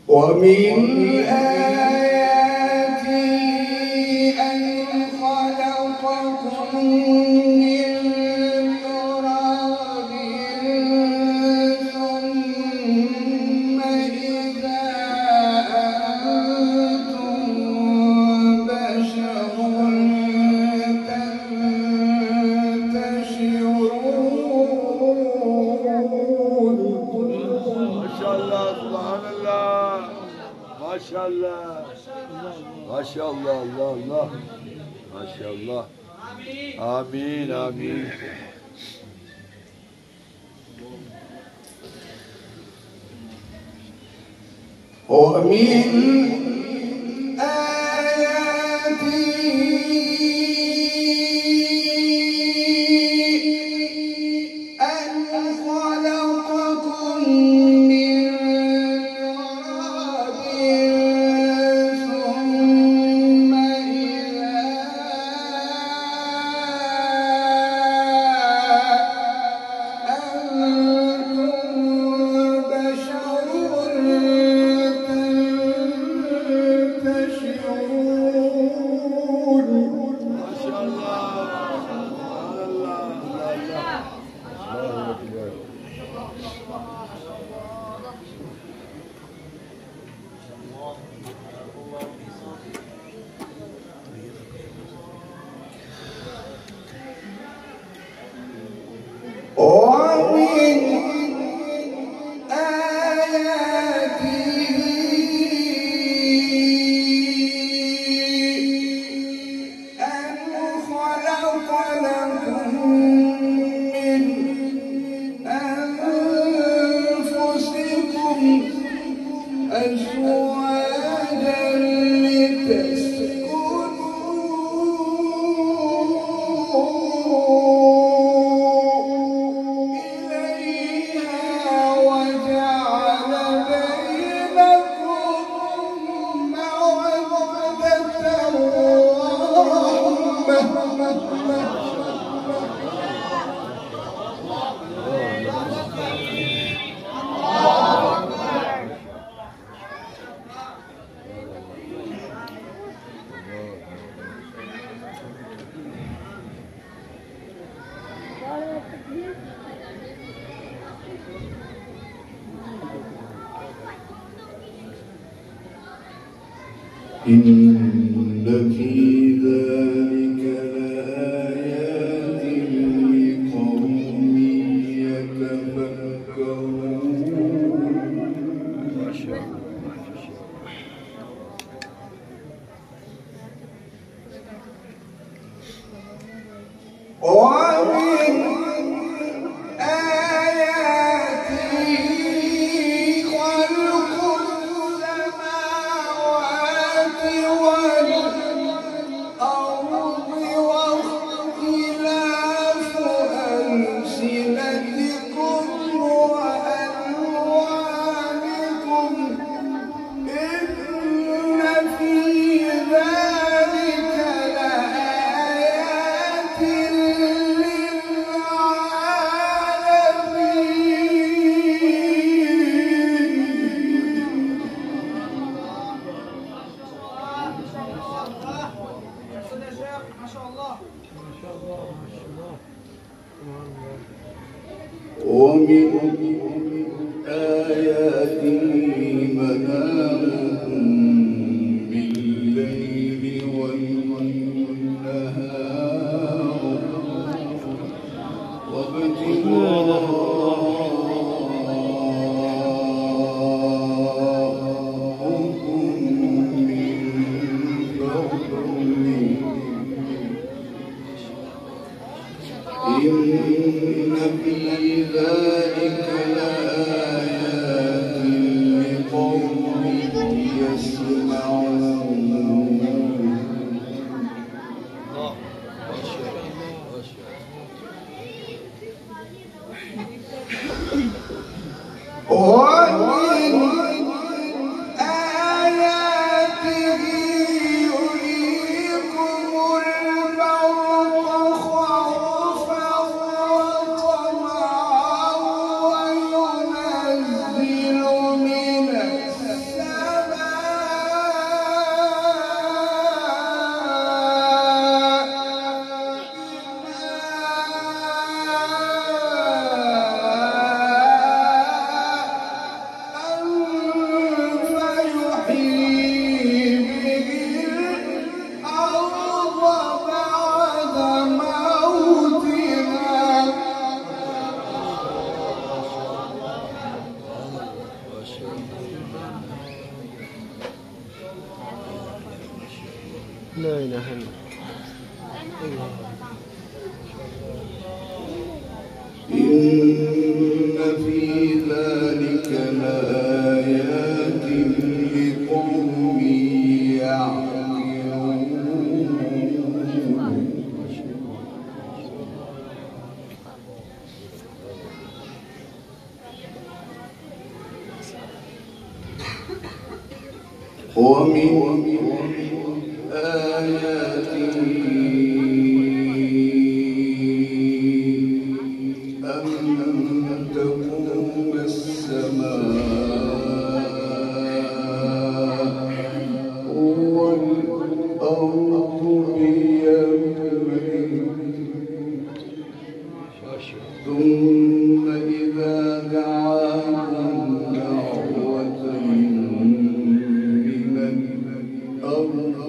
ومن آياته أن خلقكم من تراب ثم إذا أنتم بشر تنتشرون. ما شاء الله، سبحان الله، ما شاء الله، ما شاء الله، الله الله، ما شاء الله. آمين آمين. ومن آياته أن خلقكم من تراب ثم إذا أنتم بشر ما شاء الله، سبحان الله، الله الله. ومن آياته أن خلق لكم من أنفسكم أزواجا لتسكنوا إليها وجعل بينكم مودة ورحمة. إن في ذلك لآيات لقوم يتفكرون. ما شاء الله. ومن آياته خلق السماوات والأرض واختلاف ألسنتكم وألوانكم إن في ذلك لآيات لا إله إلا الله. إن في ذلك لآيات لقوم يعقلون. ومن آياته أن تقوم السماء والأرض بأمره ثم إذا دعاكم دعوة من الأرض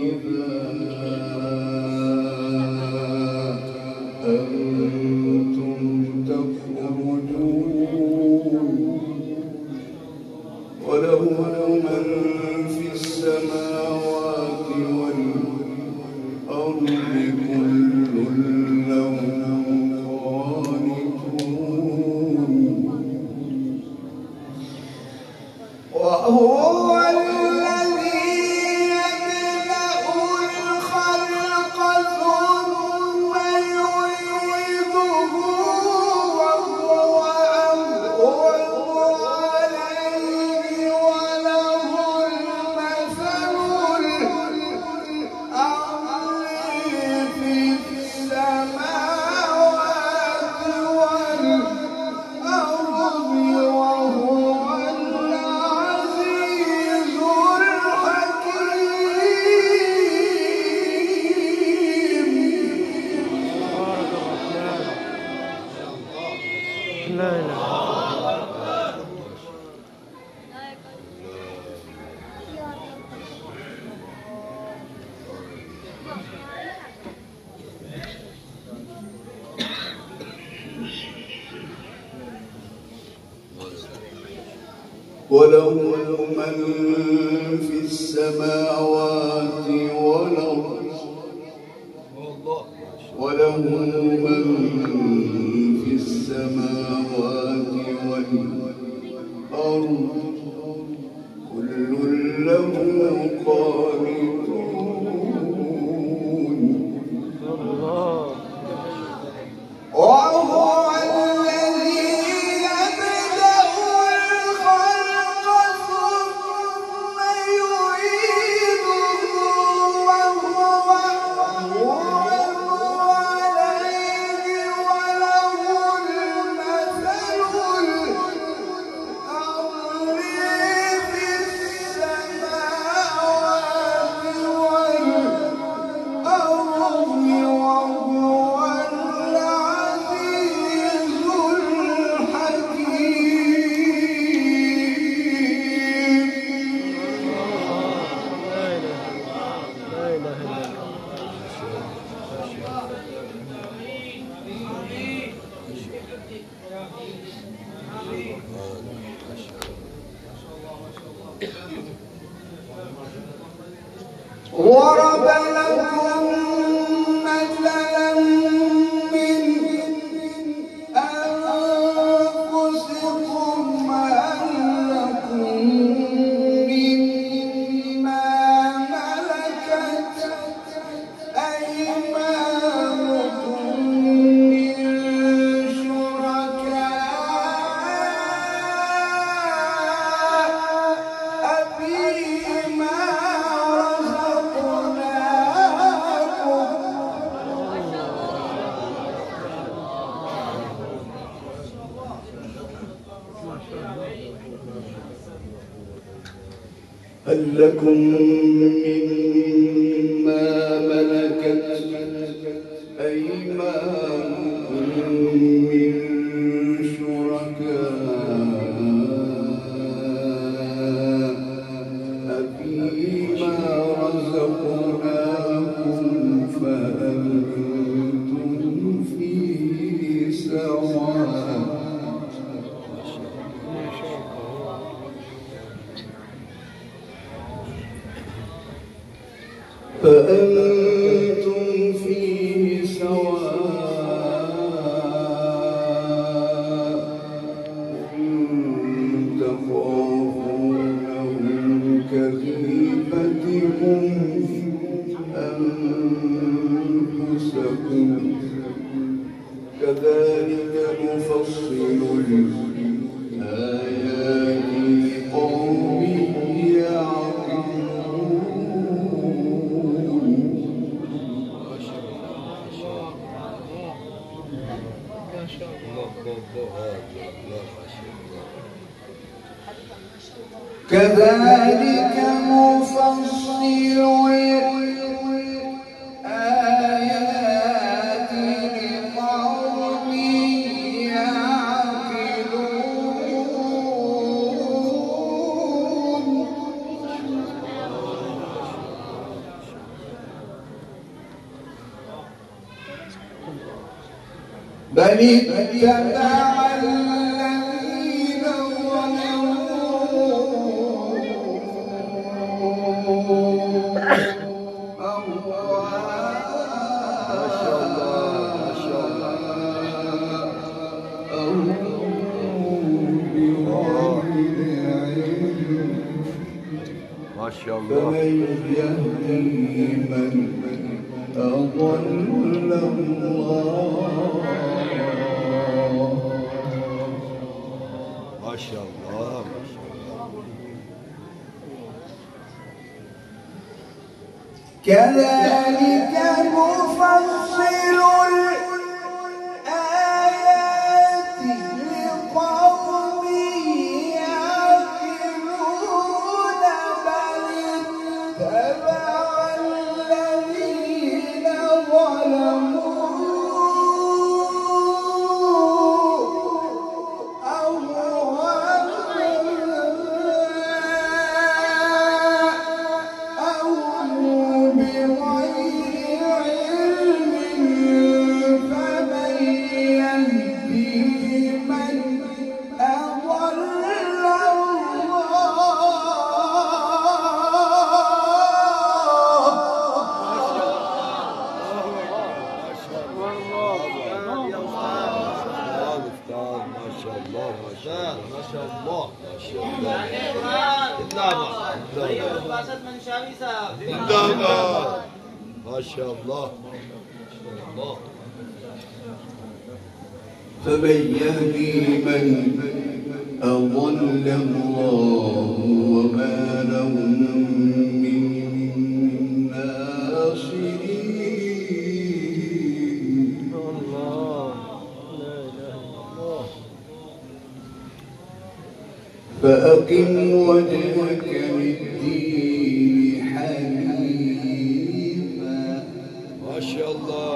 إذا أنتم تخرجون. وله من في السماوات والأرض كل له قانتون. وهو الذي يبدأ الخلق ثم يعيده وهو أهون عليه وله المثل الأعلى في السماوات والأرض وهو العزيز الحكيم. لا إله إلا الله. وله من في السماوات والأرض وله من في السماوات والأرض كل له قانتون. الله. وهو الذي يبدأ الخلق ثم يعيده وهو أهون عليه وله المثل الأعلى في السماوات والأرض وهو العزيز الحكيم. لا إله إلا الله. ضرب لكم مثلا من أنفسكم هل لكم مما ملكت أيمانكم من شركاء فيما هل لكم مما ملكت أيمانكم من شركاء فيما رزقناكم فأنتم فيه سواء. فأنتم فيه سواء تخافونهم كخيفتكم أنفسكم كذلك نفصل الآيات لقوم كذلك نفصل الآيات لقوم يعقلون بل اتبع الذين ما شاء الله فمن يهدي من أضل الله ما شاء الله كذلك نفصل الآيات لقوم يعقلون بل اتبع الذين ظلموا ما شاء الله فمن يهدي من أضل الله وما لهم من ناصرين الله لا إله إلا الله. فأقم وجهك للدين حنيفا ما شاء الله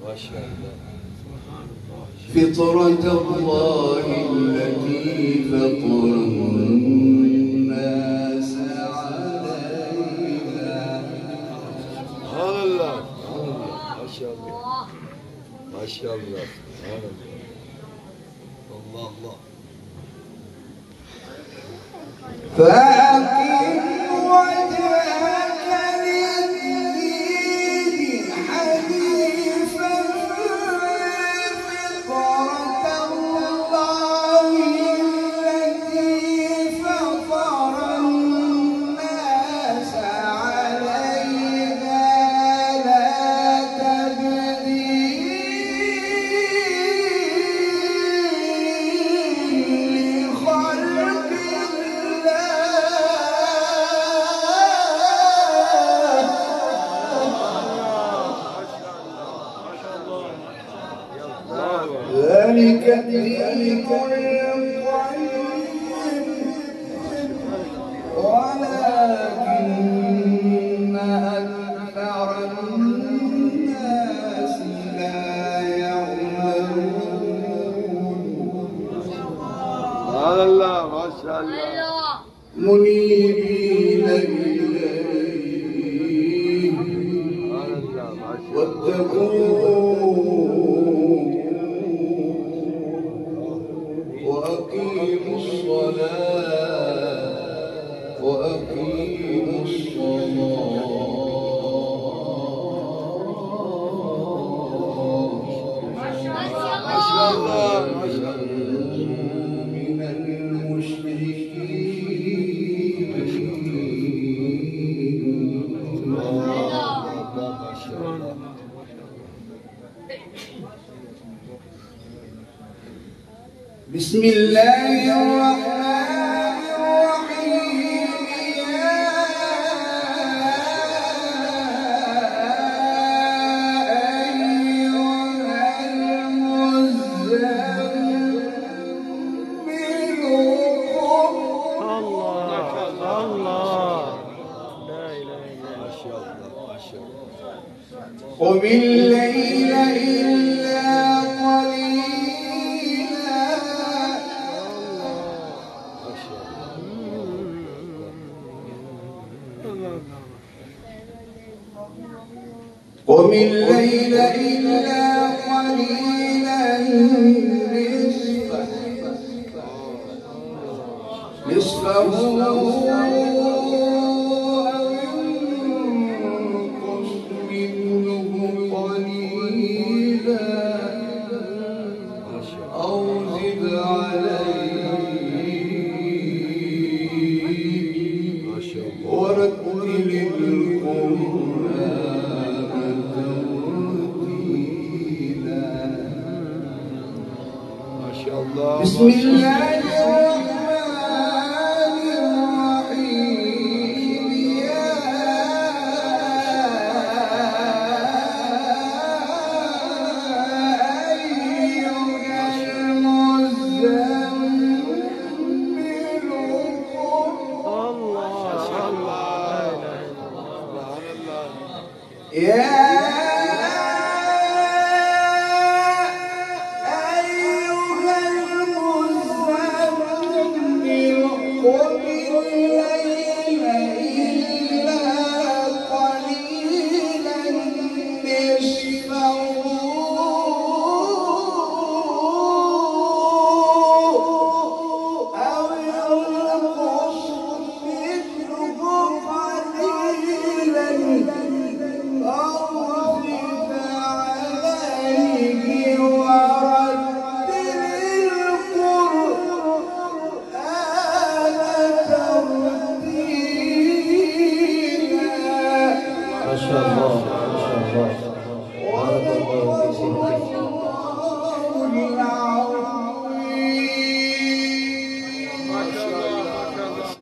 ما شاء الله فطرة الله التي فطر الناس عليها سبحان الله ما شاء الله ما شاء الله سبحان الله الله الله فأقم وجهك للدين حنيفا فطرة الله التي فطر الناس عليها لا تبديل لخلق ذلك الدين القيم ولكن أكثر الناس لا يعلمون سبحان الله ما شاء الله منيبين إليه سبحان الله ما شاء الله واتقوه وأقيموا الصلاة بسم الله الرحمن الرحيم يا أيها المزمل قم الليل إلا قليلا قم الليل إلا قليلا نصفه بسم الله الرحمن الرحيم يا أيها المزمل يا